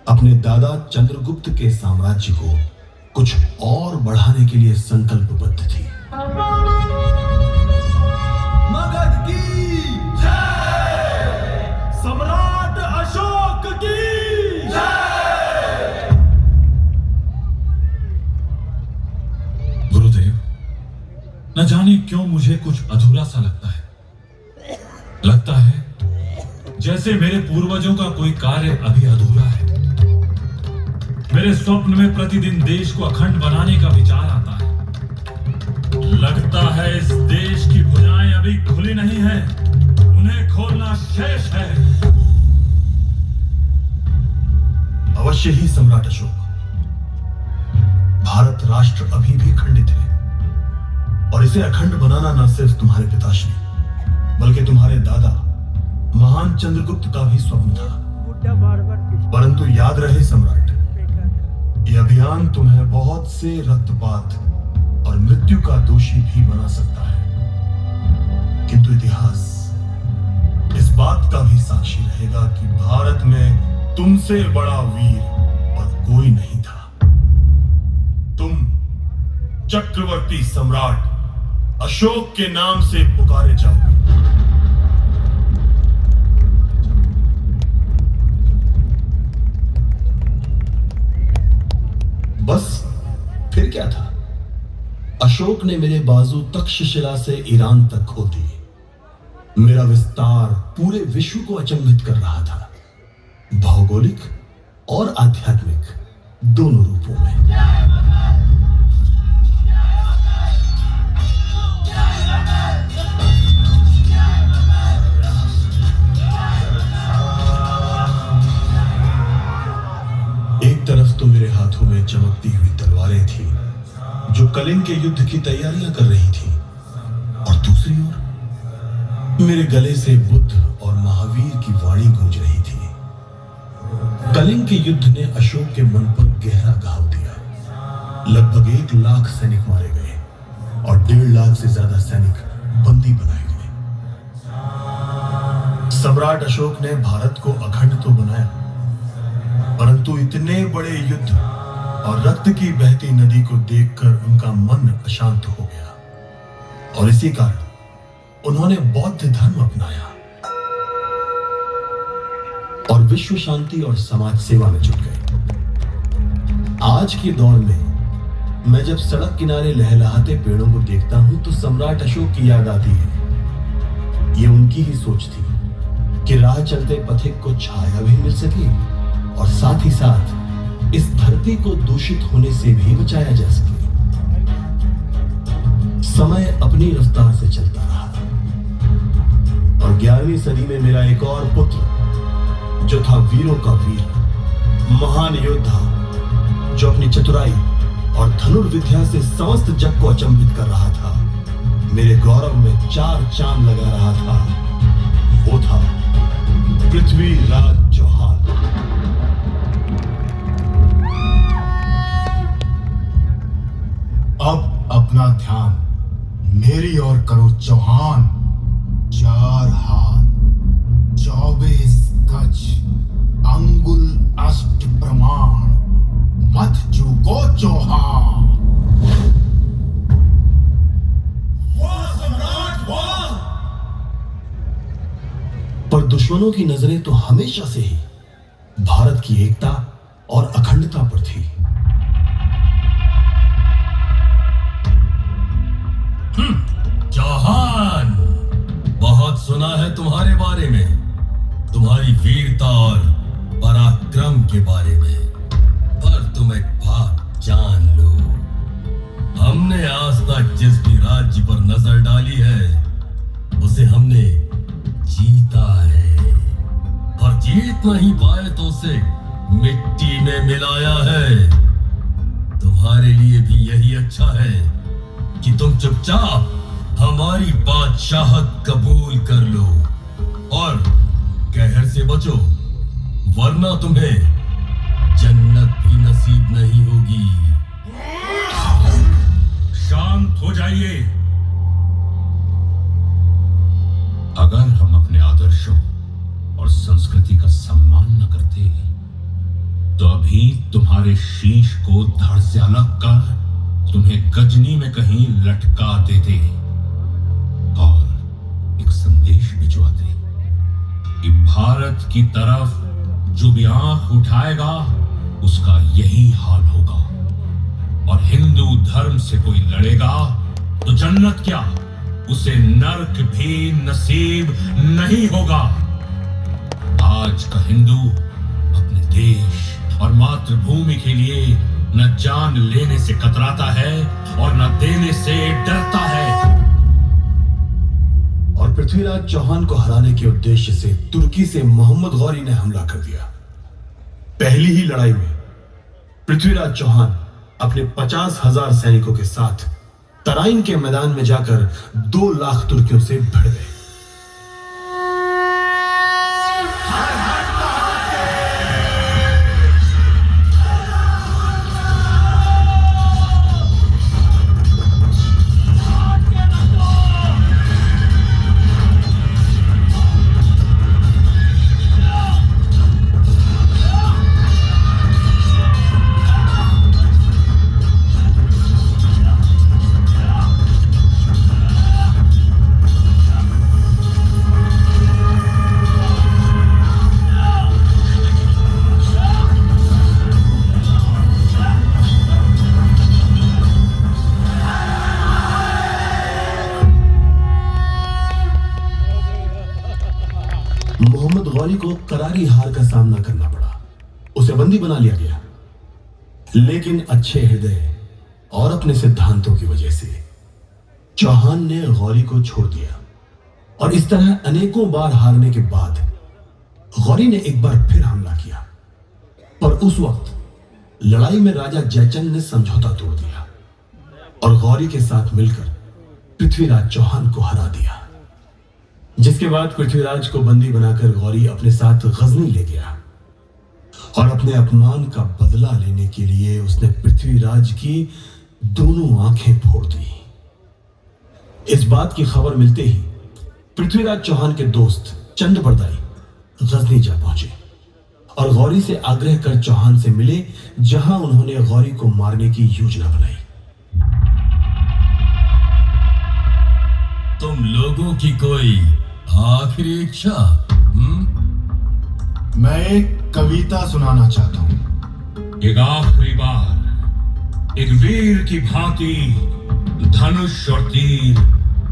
अपने दादा चंद्रगुप्त के साम्राज्य को कुछ और बढ़ाने के लिए संकल्पबद्ध थी। मगध की जय, सम्राट अशोक की जय। गुरुदेव, न जाने क्यों मुझे कुछ अधूरा सा लगता है। लगता है जैसे मेरे पूर्वजों का कोई कार्य अभी अधूरा है। मेरे स्वप्न में प्रतिदिन देश को अखंड बनाने का विचार आता है। लगता है इस देश की भुजाएं अभी खुली नहीं है, उन्हें खोलना शेष है। अवश्य ही सम्राट अशोक, भारत राष्ट्र अभी भी खंडित है और इसे अखंड बनाना न सिर्फ तुम्हारे पिताश्री बल्कि तुम्हारे दादा महान चंद्रगुप्त का भी स्वप्न था। परंतु याद रहे सम्राट, यह अभियान तुम्हें बहुत से रक्तपात और मृत्यु का दोषी भी बना सकता है। किंतु इतिहास इस बात का भी साक्षी रहेगा कि भारत में तुमसे बड़ा वीर और कोई नहीं था। तुम चक्रवर्ती सम्राट अशोक के नाम से पुकारे जाओगे। बस फिर क्या था? अशोक ने मेरे बाजू तक्षशिला से ईरान तक खोल दिए। मेरा विस्तार पूरे विश्व को अचंभित कर रहा था, भौगोलिक और आध्यात्मिक दोनों रूपों में। एक तरफ तो मेरे हाथों में चमकती हुई तलवारें थी जो कलिंग के युद्ध की तैयारियां कर रही थी, और दूसरी ओर मेरे गले से बुद्ध और महावीर की वाणी गूंज रही थी। कलिंग के युद्ध ने अशोक के मन पर गहरा घाव दिया। लगभग 1 लाख सैनिक मारे गए और 1.5 लाख से ज्यादा सैनिक बंदी बनाए गए। सम्राट अशोक ने भारत को अखंड तो बनाया, परंतु इतने बड़े युद्ध और रक्त की बहती नदी को देखकर उनका मन अशांत हो गया और इसी कारण उन्होंने बौद्ध धर्म अपनाया और विश्व शांति और समाज सेवा में जुट गए। आज के दौर में मैं जब सड़क किनारे लहलहाते पेड़ों को देखता हूं तो सम्राट अशोक की याद आती है। ये उनकी ही सोच थी कि राह चलते पथिक को छाया भी मिल सके और साथ ही साथ इस धरती को दूषित होने से भी बचाया जा सके। समय अपनी रफ्तार से चलता रहा और 11वीं सदी में मेरा एक और पुत्र जो था वीरों का वीर, महान योद्धा, जो अपनी चतुराई और धनुर्विद्या से समस्त जग को अचंभित कर रहा था, मेरे गौरव में 4 चांद लगा रहा था, वो था पृथ्वीराज चौहान। अब अपना ध्यान मेरी ओर करो चौहान। 4 हाथ 24 गज अंगुल अष्ट प्रमाण, मत चूको चौहान। वाह सम्राट वाह। पर दुश्मनों की नजरें तो हमेशा से ही भारत की एकता और अखंडता पर थी। चौहान, बहुत सुना है तुम्हारे बारे में, तुम्हारी वीरता और पराक्रम के बारे में, पर तुम एक बात जान लो, हमने आज तक जिस भी राज्य पर नजर डाली है उसे हमने जीता है, और जीत नहीं पाए तो उसे मिट्टी में मिलाया है। तुम्हारे लिए भी यही अच्छा है कि तुम चुपचाप हमारी बादशाहत कबूल कर लो और कहर से बचो, वरना तुम्हें जन्नत भी नसीब नहीं होगी। शांत हो जाइए। अगर हम अपने आदर्शों और संस्कृति का सम्मान न करते तो अभी तुम्हारे शीश को धड़ से अलग कर तुम्हें गजनी में कहीं लटका देते और एक संदेश भिजवाते कि भारत की तरफ जो भी आंख उठाएगा उसका यही हाल होगा, और हिंदू धर्म से कोई लड़ेगा तो जन्नत क्या, उसे नर्क भी नसीब नहीं होगा। आज का हिंदू अपने देश और मातृभूमि के लिए न जान लेने से कतराता है और न देने से डरता है। और पृथ्वीराज चौहान को हराने के उद्देश्य से तुर्की से मोहम्मद गौरी ने हमला कर दिया। पहली ही लड़ाई में पृथ्वीराज चौहान अपने 50,000 सैनिकों के साथ तराइन के मैदान में जाकर 2 लाख तुर्कियों से भिड़ गए। मोहम्मद गौरी को करारी हार का सामना करना पड़ा। उसे बंदी बना लिया गया, लेकिन अच्छे हृदय और अपने सिद्धांतों की वजह से चौहान ने गौरी को छोड़ दिया। और इस तरह अनेकों बार हारने के बाद गौरी ने एक बार फिर हमला किया, पर उस वक्त लड़ाई में राजा जयचंद ने समझौता तोड़ दिया और गौरी के साथ मिलकर पृथ्वीराज चौहान को हरा दिया। जिसके बाद पृथ्वीराज को बंदी बनाकर गौरी अपने साथ गजनी ले गया और अपने अपमान का बदला लेने के लिए उसने पृथ्वीराज की दोनों आंखें फोड़ दी। इस बात की खबर मिलते ही पृथ्वीराज चौहान के दोस्त चंद्रबरदाई गजनी जा पहुंचे और गौरी से आग्रह कर चौहान से मिले, जहां उन्होंने गौरी को मारने की योजना बनाई। तुम लोगों की कोई आखिरी इच्छा? मैं एक कविता सुनाना चाहता हूं। एक आखिरी बार एक वीर की भांति धनुष और तीर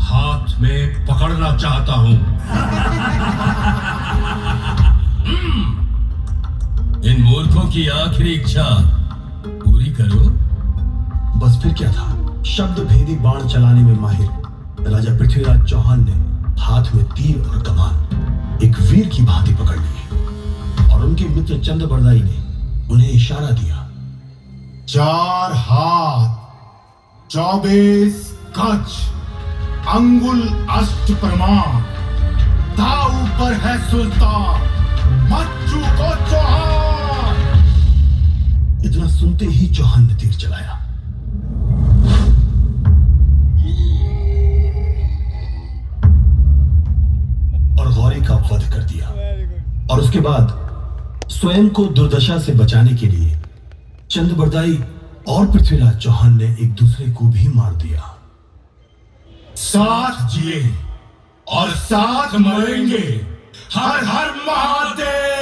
हाथ में पकड़ना चाहता हूं। इन मूर्खों की आखिरी इच्छा पूरी करो। बस फिर क्या था, शब्द भेदी बाण चलाने में माहिर राजा पृथ्वीराज चौहान ने हाथ में तीर और कमान एक वीर की भांति पकड़ ली और उनके मित्र चंद्रबरदाई ने उन्हें इशारा दिया। 4 हाथ 24 गज अंगुल अष्ट प्रमाण, दाऊ पर है सुल्तान, मच्चू को चौहान। इतना सुनते ही चौहान ने तीर चलाया और गौरी का वध कर दिया। और उसके बाद स्वयं को दुर्दशा से बचाने के लिए चंद्रबरदाई और पृथ्वीराज चौहान ने एक दूसरे को भी मार दिया। साथ जिए और साथ मरेंगे। हर हर महादेव।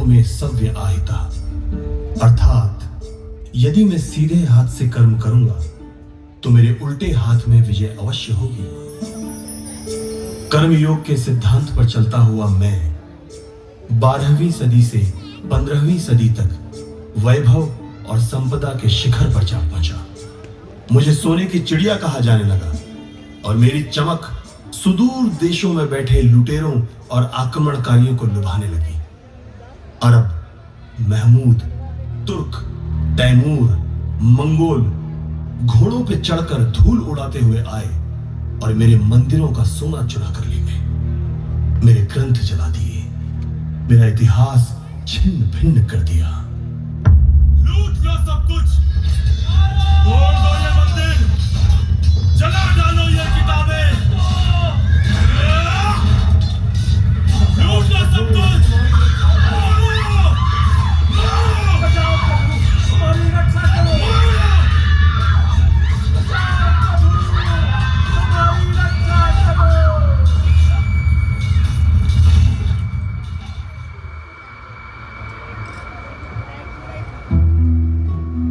में सव्य आहिता, अर्थात यदि मैं सीधे हाथ से कर्म करूंगा तो मेरे उल्टे हाथ में विजय अवश्य होगी। कर्मयोग के सिद्धांत पर चलता हुआ मैं 12वीं सदी से 15वीं सदी तक वैभव और संपदा के शिखर पर जा पहुंचा। मुझे सोने की चिड़िया कहा जाने लगा और मेरी चमक सुदूर देशों में बैठे लुटेरों और आक्रमणकारियों को लुभाने लगी। अरब, महमूद, तुर्क, तैमूर, मंगोल घोड़ों पे चढ़कर धूल उड़ाते हुए आए और मेरे मंदिरों का सोना चुरा कर ले गए, मेरे ग्रंथ जला दिए, मेरा इतिहास छिन्न भिन्न कर दिया। लूट लो सब कुछ, तोड़ दो ये मंदिर, जला डालो ये किताबें, लूट लो सब कुछ। हमारी रक्षा करो, हमारी रक्षा करो।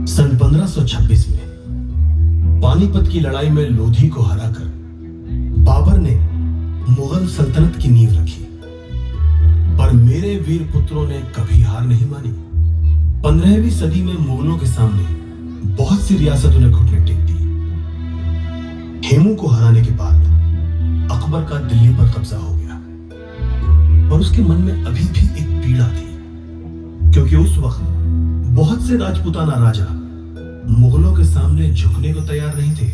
सन 1526 में पानीपत की लड़ाई में लोधी को हराकर बाबर ने मुगल सल्तनत की नींव रखी, पर मेरे वीर पुत्रों ने कभी हार नहीं मानी। 15वीं सदी में मुगलों के सामने बहुत सी रियासतों ने घुटने टेक दी। हेमू को हराने के बाद अकबर का दिल्ली पर कब्जा हो गया, और उसके मन में अभी भी एक पीड़ा थी, क्योंकि उस वक्त बहुत से राजपूताना राजा मुगलों के सामने झुकने को तैयार नहीं थे।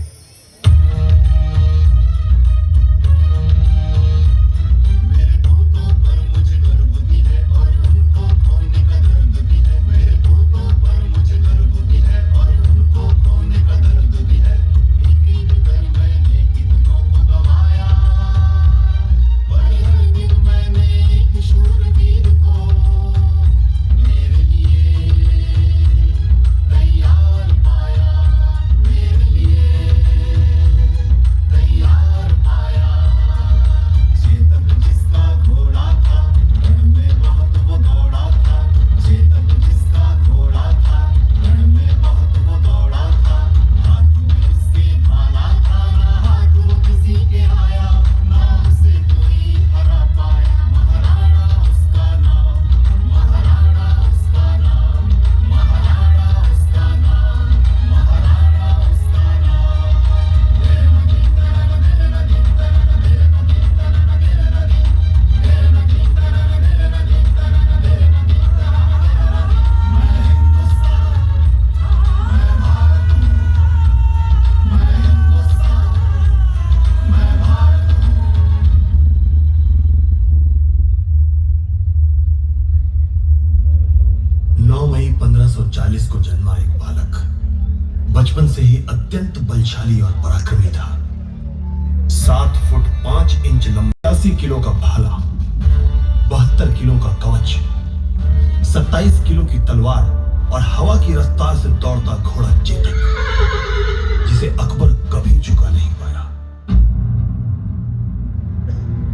को जन्मा एक बालक बचपन से ही अत्यंत बलशाली और पराक्रमी था। 7 फुट 5 इंच लंबा, 80 किलो का भाला, 72 किलो का कवच, 27 किलो की तलवार और हवा की रफ्तार से दौड़ता घोड़ा चेतक, जिसे अकबर कभी झुका नहीं पाया।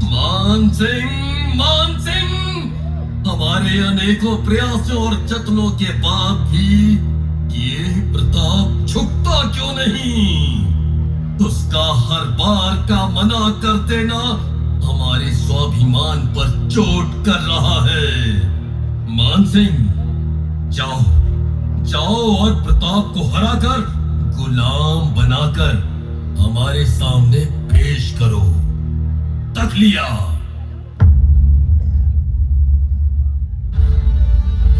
मान सिंह, हमारे अनेकों प्रयासों और जत्नों के बाद भी ये प्रताप झुकता क्यों नहीं? उसका हर बार का मना कर देना हमारे स्वाभिमान पर चोट कर रहा है। मान सिंह, जाओ और प्रताप को हराकर गुलाम बनाकर हमारे सामने पेश करो। तक लिया।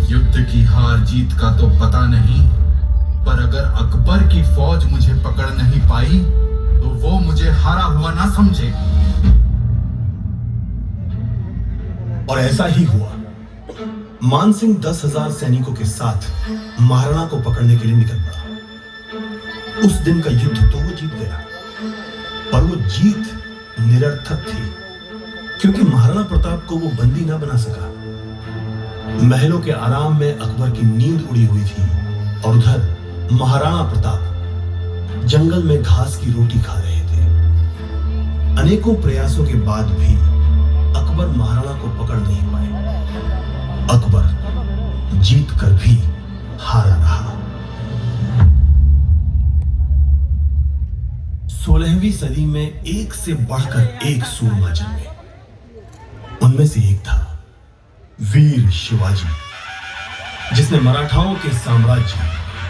युद्ध की हार जीत का तो पता नहीं, पर अगर अकबर की फौज मुझे पकड़ नहीं पाई तो वो मुझे हारा हुआ ना समझे। और ऐसा ही हुआ। मानसिंह 10,000 सैनिकों के साथ महाराणा को पकड़ने के लिए निकल पड़ा। उस दिन का युद्ध तो वो जीत गया, पर वो जीत निरर्थक थी, क्योंकि महाराणा प्रताप को वो बंदी ना बना सका। महलों के आराम में अकबर की नींद उड़ी हुई थी, और उधर महाराणा प्रताप जंगल में घास की रोटी खा रहे थे। अनेकों प्रयासों के बाद भी अकबर महाराणा को पकड़ नहीं पाए। अकबर जीत कर भी हारा रहा। 16वीं सदी में एक से बढ़कर एक सूरमा जन्मे। उनमें से एक था वीर शिवाजी, जिसने मराठाओं के साम्राज्य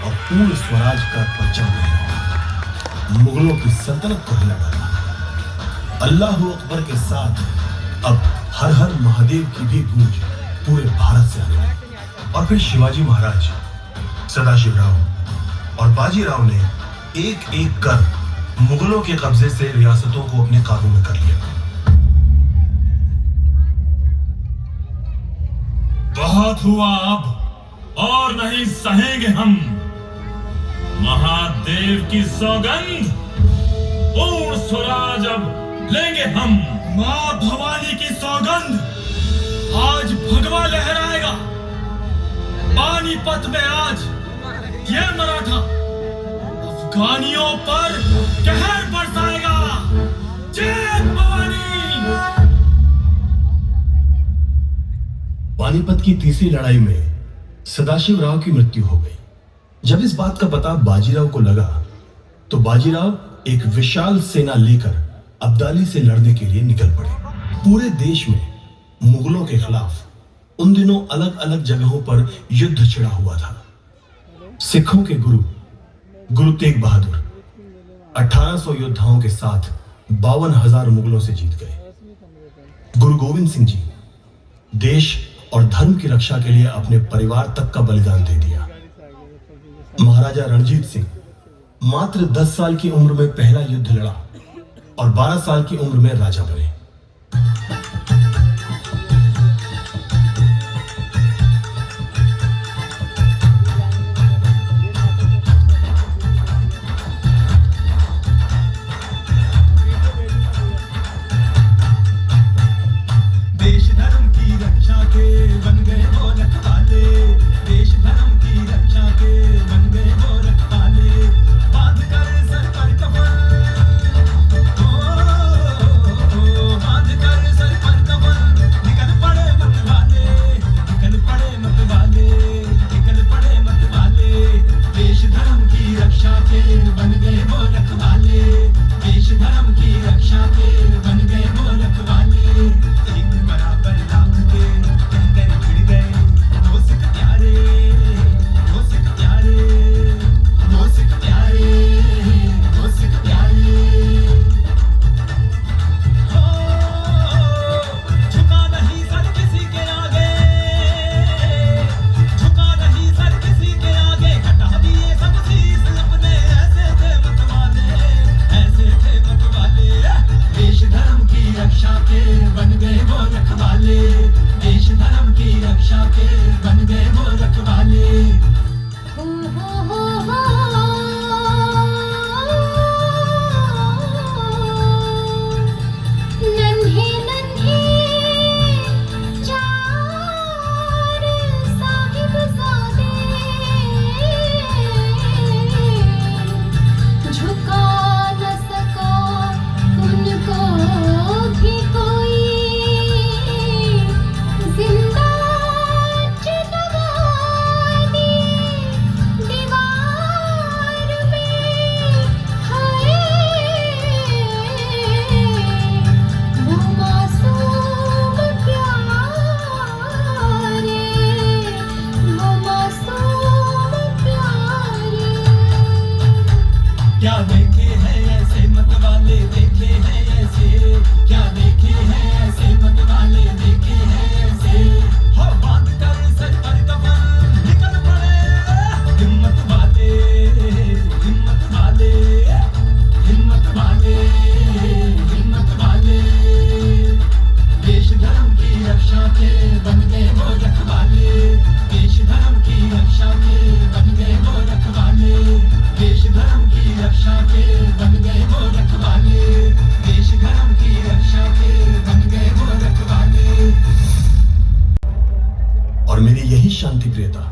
और पूर्ण स्वराज का परचम लहराया, मुगलों की सल्तनत को हिला डाला। अल्लाहू अकबर के साथ अब हर हर महादेव की भी गूंज पूरे भारत से आने लगी। और फिर शिवाजी महाराज, सदाशिवराव और बाजीराव ने एक एक कर मुगलों के कब्जे से रियासतों को अपने काबू में कर लिया। बहुत हुआ, अब और नहीं सहेंगे हम। महादेव की सौगंध, पूर्ण स्वराज अब लेंगे हम। मां भवानी की सौगंध, आज भगवा लहराएगा पानीपत में। आज ये मराठा अफगानियों पर कहर बरसाएगा। जय भवानी। पानीपत की तीसरी लड़ाई में सदाशिवराव की मृत्यु हो गई। जब इस बात का पता बाजीराव को लगा तो बाजीराव एक विशाल सेना लेकर अब्दाली से लड़ने के लिए निकल पड़े। पूरे देश में मुगलों के खिलाफ उन दिनों अलग अलग जगहों पर युद्ध छिड़ा हुआ था। सिखों के गुरु तेग बहादुर 1800 योद्धाओं के साथ 52,000 मुगलों से जीत गए। गुरु गोविंद सिंह जी देश और धर्म की रक्षा के लिए अपने परिवार तक का बलिदान दे दिया। महाराजा रणजीत सिंह मात्र 10 साल की उम्र में पहला युद्ध लड़ा और 12 साल की उम्र में राजा बने। देश धर्म की रक्षा के बन गए वो रखवाले। देश धर्म की रक्षा के बन गए वो रखवाले। बांध कर सर पर कफन, बांध कर सर पर कफन, निकल पड़े मत वाले, निकल पड़े मत वाले, निकल पड़े मत वाले। देश धर्म की रक्षा के बन गए वो रखवाले। देश धर्म की रक्षा के बन गए वो रखवाले। एक बराबर लाख के कहकर भिड़ गए वो सिख प्यारे, वो सिख प्यारे, वो सिख प्यारे, वो सिख प्यारे। हो झुका नहीं सर किसी के आगे, झुका नहीं सर किसी के आगे। हटा दिए सब शीश अपने, ऐसे थे मत वाले, ऐसे थे मत वाले। देश धर्म की रक्षा के बन गए वो रखवाले। देश धर्म की रक्षा के बन गए वो रखवाले। नन्हे नन्हे चार साहिबजादे, झुका न सका उनको भी कोई, जिंदा चितवा दी दीवार में। हाय वो मासूम प्यारे, वो मासूम प्यारे। क्या देखे हैं ऐसे मत वाले, देखे हैं ऐसे, क्या देखे हैं ऐसे मत वाले, देखे हैं ऐसे। हो बांध कर सर पर कफन, निकल पड़े हिम्मत वाले, हिम्मत वाले, हिम्मत वाले, हिम्मत वाले। देश धर्म की रक्षा के बन गए वो रखवाले। देश धर्म की रक्षा के बन गए वो रखवाले। देश धर्म की रक्षा के बन गए वो रखवाले। देश धर्म की रक्षा के बन गए वो रखवाले। और मेरी यही शांति प्रियता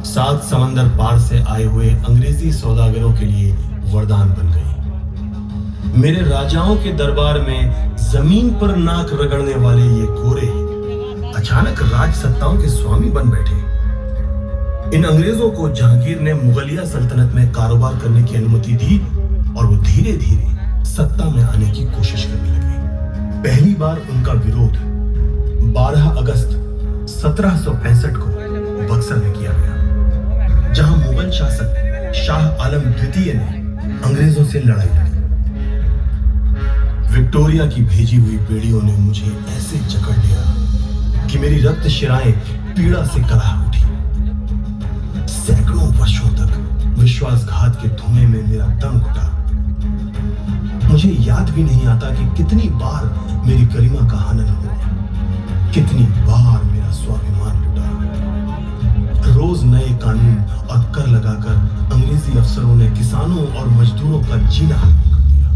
7 समंदर पार से आए हुए अंग्रेजी सौदागरों के लिए वरदान बन गई। मेरे राजाओं के दरबार में जमीन पर नाक रगड़ने वाले ये गोरे अचानक राज सत्ताओं के स्वामी बन बैठे। इन अंग्रेजों को जहांगीर ने मुगलिया सल्तनत में कारोबार करने की अनुमति दी और वो धीरे धीरे सत्ता में आने की कोशिश करने लगे। पहली बार उनका विरोध 12 अगस्त 1765 को बक्सर में किया गया, जहां मुगल शासक शाह आलम द्वितीय ने अंग्रेजों से लड़ाई लड़ी। विक्टोरिया की भेजी हुई बेड़ियों ने मुझे ऐसे जकड़ लिया कि मेरी रक्त शिराएं पीड़ा से कराह उठी। सैकड़ों वर्षों तक विश्वासघात के धुएं में मेरा दम घुटा। मुझे याद भी नहीं आता कि कितनी बार मेरी गरिमा का हनन हुआ, कितनी बार मेरा स्वाभिमान लुटा। रोज नए कानून और कर लगाकर अंग्रेजी अफसरों ने किसानों और मजदूरों का जीना हराम कर दिया।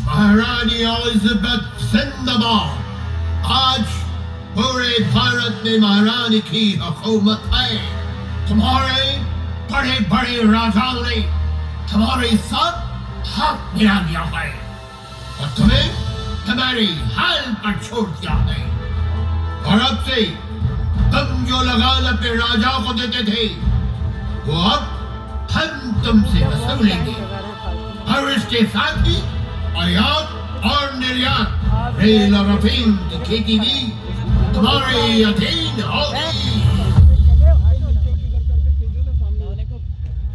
महारानी एलिजाबेथ जिंदाबाद। आज पूरे भारत में महारानी की हुकूमत है। तुम्हारे बड़े बड़े राजाओं ने तुम्हारे साथ हाथ मिला दिया है और तुम्हें तुम्हारी हाल पर छोड़ दिया है। और अब से तुम जो लगान अपने राजाओं को देते थे वो अब हम तुमसे वसूलेंगे। और इसके साथ ही आयात और निर्यात, रेल और अफीम की खेती भी तुम्हारे अधीन होगी।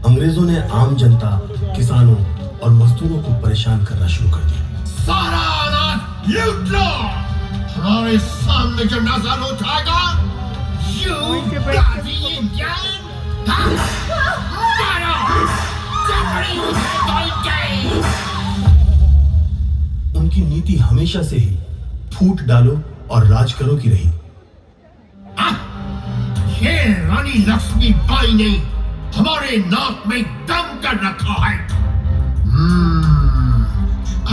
अंग्रेजों ने आम जनता, किसानों और मजदूरों को परेशान करना शुरू कर दिया। सारा अनाज लूट लो। हमारे सामने जो नजर उठाएगा उनकी नीति हमेशा से ही फूट डालो और राज करो की रही। ये रानी लक्ष्मीबाई ने हमारे नाक में दम कर रखा है।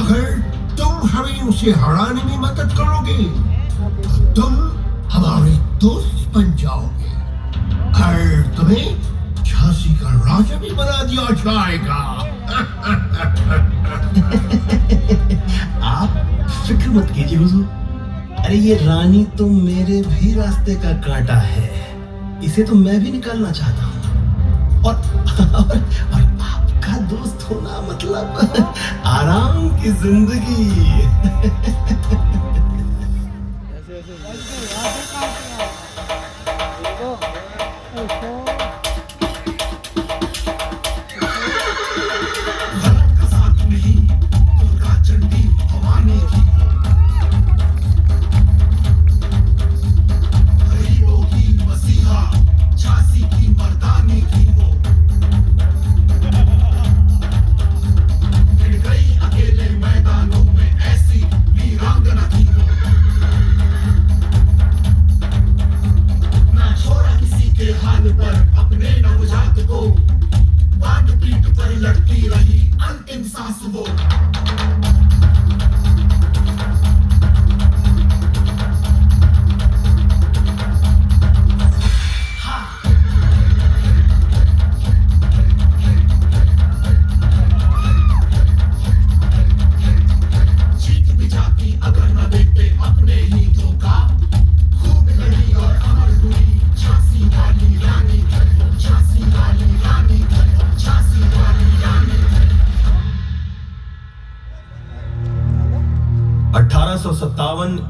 अगर तुम हमें उसे हराने में मदद करोगे तो तुम हमारे दोस्त बन जाओगे और तुम्हें झांसी का राजा भी बना दिया जाएगा। आप फिक्र मत कीजिए हुजूर। अरे ये रानी तो मेरे भी रास्ते का कांटा है, इसे तो मैं भी निकालना चाहता हूँ। और आपका दोस्त होना मतलब आराम की जिंदगी।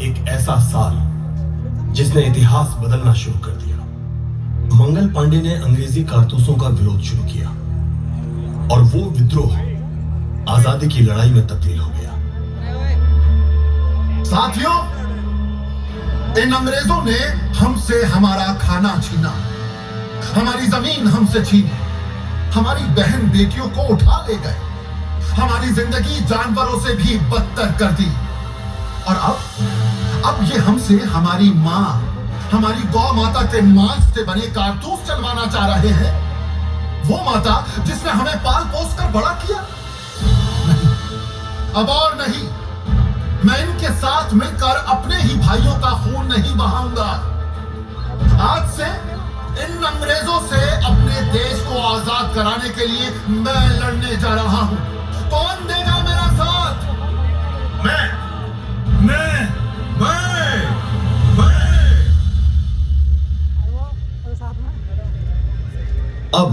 एक ऐसा साल जिसने इतिहास बदलना शुरू कर दिया। मंगल पांडे ने अंग्रेजी कारतूसों का विरोध शुरू किया और वो विद्रोह आजादी की लड़ाई में तब्दील हो गया। साथियों, इन अंग्रेजों ने हमसे हमारा खाना छीना, हमारी जमीन हमसे छीनी, हमारी बहन बेटियों को उठा ले गए, हमारी जिंदगी जानवरों से भी बदतर कर दी। और अब ये हमसे हमारी माँ, हमारी गौ माता के मांस से बने कारतूस चलवाना चाह रहे हैं। वो माता जिसने हमें पाल पोस कर बड़ा किया। नहीं, अब और नहीं, मैं इनके साथ मिलकर अपने ही भाइयों का खून नहीं बहाऊंगा। आज से इन अंग्रेजों से अपने देश को आजाद कराने के लिए मैं लड़ने जा रहा हूं। कौन देगा मेरा साथ? मैं और साथ में अब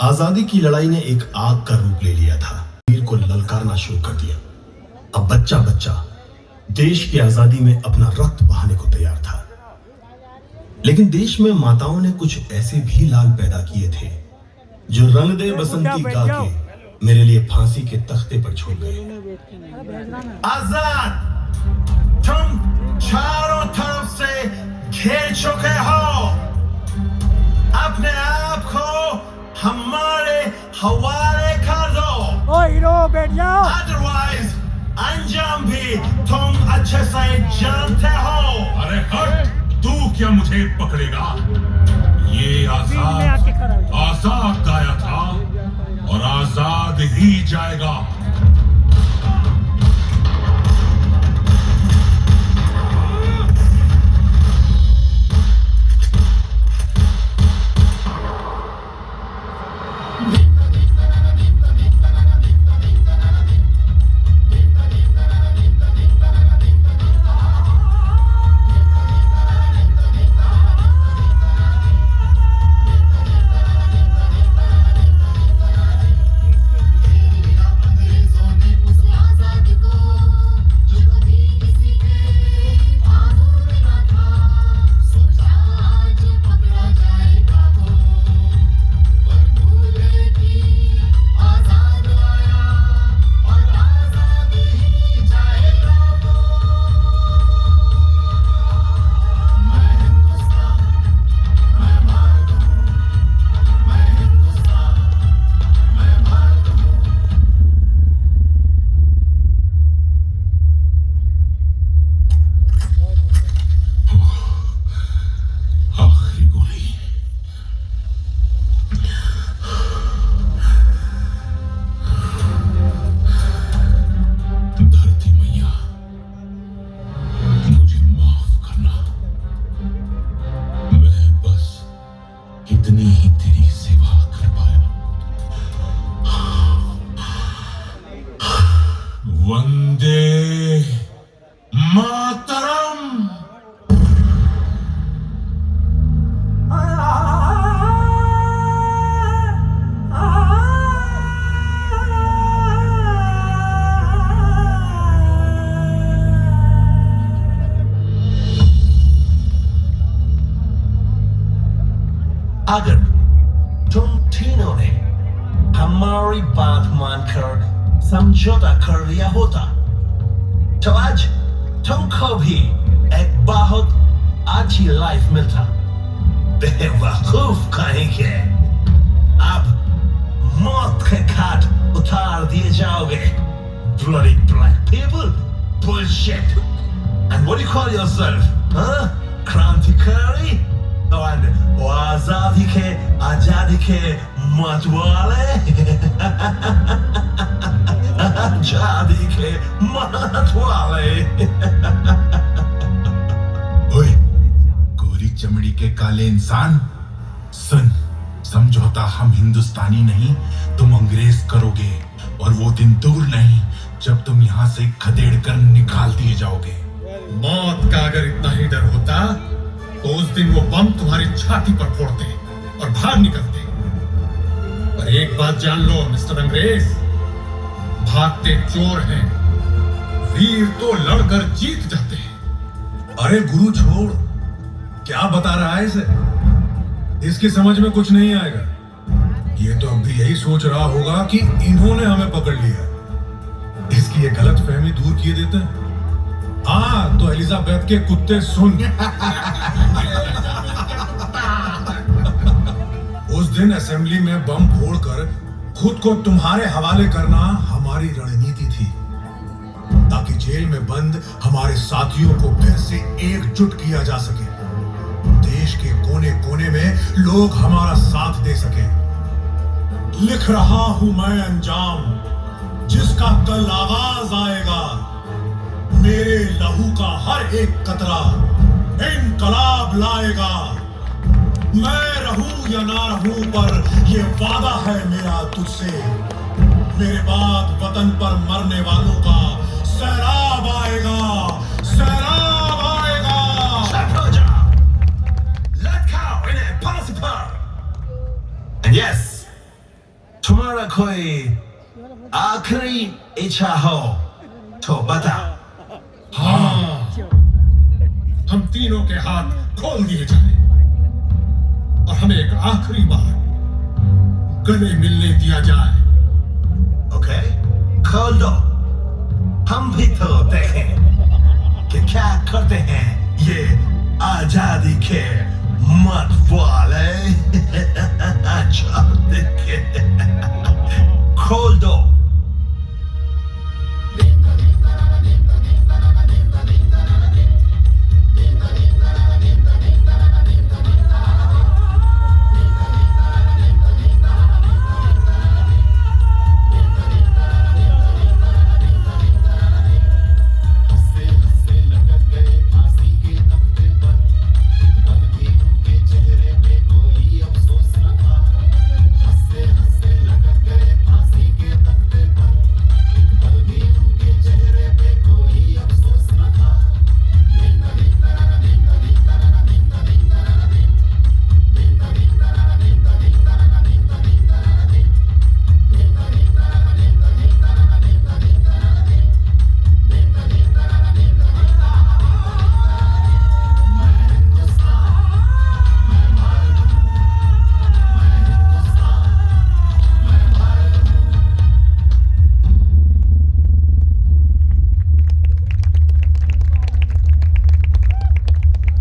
आजादी की लड़ाई ने एक आग का रूप ले लिया था। वीर को ललकारना शुरू कर दिया। अब बच्चा बच्चा देश की आजादी में अपना रक्त बहाने को तैयार था। लेकिन देश में माताओं ने कुछ ऐसे भी लाल पैदा किए थे जो रंग दे बसंती गा के मेरे लिए फांसी के तख्ते पर छोड़ गए। आजाद, तुम चारों तरफ से घेर चुके हो। अपने आप को हमारे हवाले कर दो। ओ हीरो बैठ जाओ। अदरवाइज अंजाम भी तुम अच्छे से जानते हो। अरे हट, तू क्या मुझे पकड़ेगा? ये बीच में आके खड़ा हो जाओ। आजाद गाया था और आजाद ही जाएगा। अंग्रेजों ने उस आजाद को जो कभी किसी के बाहों में ना था, सोचा आज पकड़ा जाएगा वो, पर भूले कि आजाद आया और आजाद ही जाएगा वो। मैं हिंदुस्तान, मैं भारत हूँ, मैं हिंदुस्तान, मैं भारत हूँ। आखिरी गोली। धरती मैया, मुझे माफ करना। मैं बस इतनी ही तेरी सेवा कर पाया। वंदे मातरम। अगर तुम तीनों ने हमारी बात मानकर समझौता कर लिया होता तो आज तुमको भी एक बहुत अच्छी लाइफ मिलता। बेवकूफ कहेंगे, अब मौत के घाट उतार दिए जाओगे। Bloody black people, bullshit. And what do you call yourself? Huh? क्रांतिकारी? और आजादी के मतवाले। आजादी के मतवाले। ओए, गोरी चमड़ी के काले इंसान, सुन, समझौता हम हिंदुस्तानी नहीं तुम अंग्रेज करोगे, और वो दिन दूर नहीं जब तुम यहाँ से खदेड़ कर निकाल दिए जाओगे। मौत का अगर इतना ही डर होता तो उस दिन वो बम तुम्हारी छाती पर फोड़ते और भाग निकलते। पर एक बात जान लो मिस्टर अंग्रेज, भागते चोर हैं, वीर तो लड़कर जीत जाते हैं। अरे गुरु छोड़, क्या बता रहा है इसे? इसकी समझ में कुछ नहीं आएगा। ये तो अब भी यही सोच रहा होगा कि इन्होंने हमें पकड़ लिया। इसकी ये गलत फहमी दूर किए देते हैं। हाँ तो एलिजाबेथ के कुत्ते सुन। उस दिन असेंबली में बम फोड़कर खुद को तुम्हारे हवाले करना हमारी रणनीति थी, ताकि जेल में बंद हमारे साथियों को फिर से एकजुट किया जा सके, देश के कोने कोने में लोग हमारा साथ दे सके। लिख रहा हूं मैं अंजाम, जिसका कल आगाज आएगा। मेरे लहू का हर एक कतरा इनकलाब लाएगा। मैं रहूं या ना रहूं, पर ये वादा है मेरा तुझसे। मेरे बाद वतन पर मरने वालों का सैलाब आएगा, सैलाब आएगा। लटकाओ इन्हें फांसी पर। And yes, तुम्हारा कोई आखिरी इच्छा हो तो बता। हाँ, हम तीनों के हाथ खोल दिए जाए और हमें एक आखिरी बार गले मिलने दिया जाए। ओके, खोल दो। हम भी तो देखें कि क्या करते हैं ये आजादी के मत वाले। चाहते के खोल दो।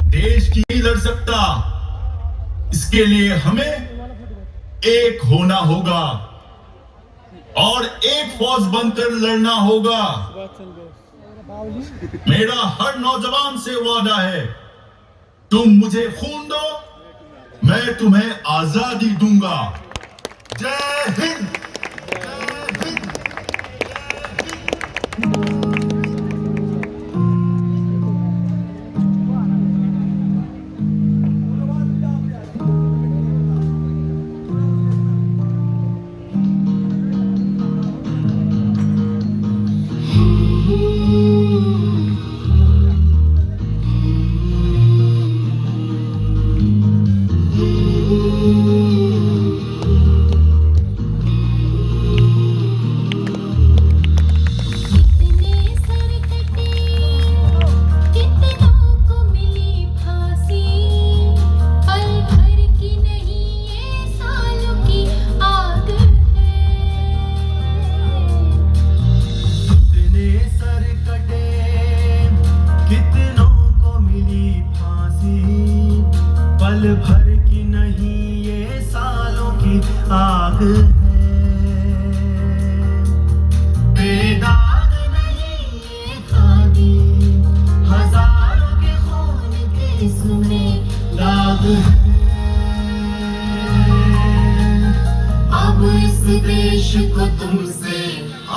देश की नहीं लड़ सकता, इसके लिए हमें एक होना होगा और एक फौज बनकर लड़ना होगा। मेरा हर नौजवान से वादा है, तुम मुझे खून दो, मैं तुम्हें आजादी दूंगा। जय हिंद। भर की नहीं ये सालों की आग है, बेदाग नहीं ये खादी, हजारों के खून के इसमें दाग है। अब इस देश को तुमसे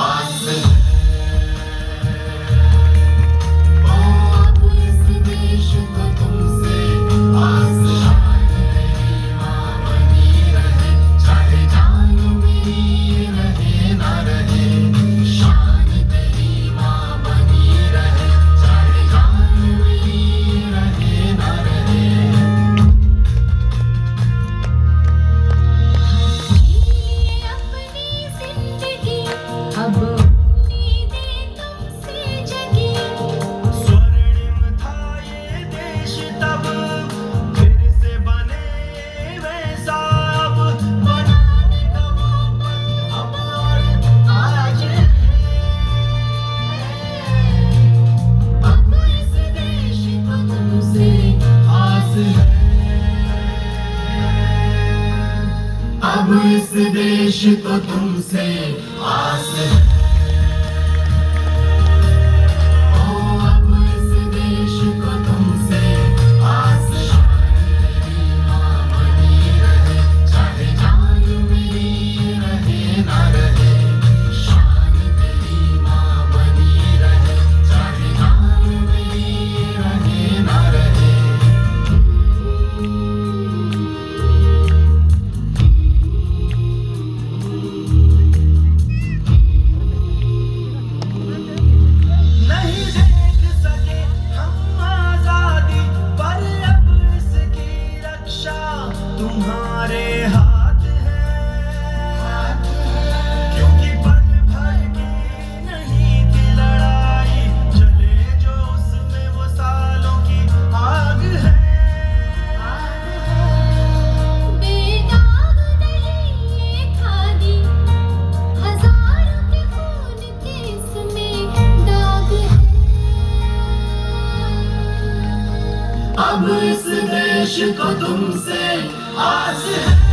आस है, अब इस देश को तुमसे आस है। अब इस देश को तुमसे आस है, ओ अब इस देश को तुमसे आस है। माँ बनी रहे, चाहे जान मेरी रहे ना रहे, शान तेरी माँ बनी रहे, चाहे जान मेरी रहे ना रहे। तुमसे आस है।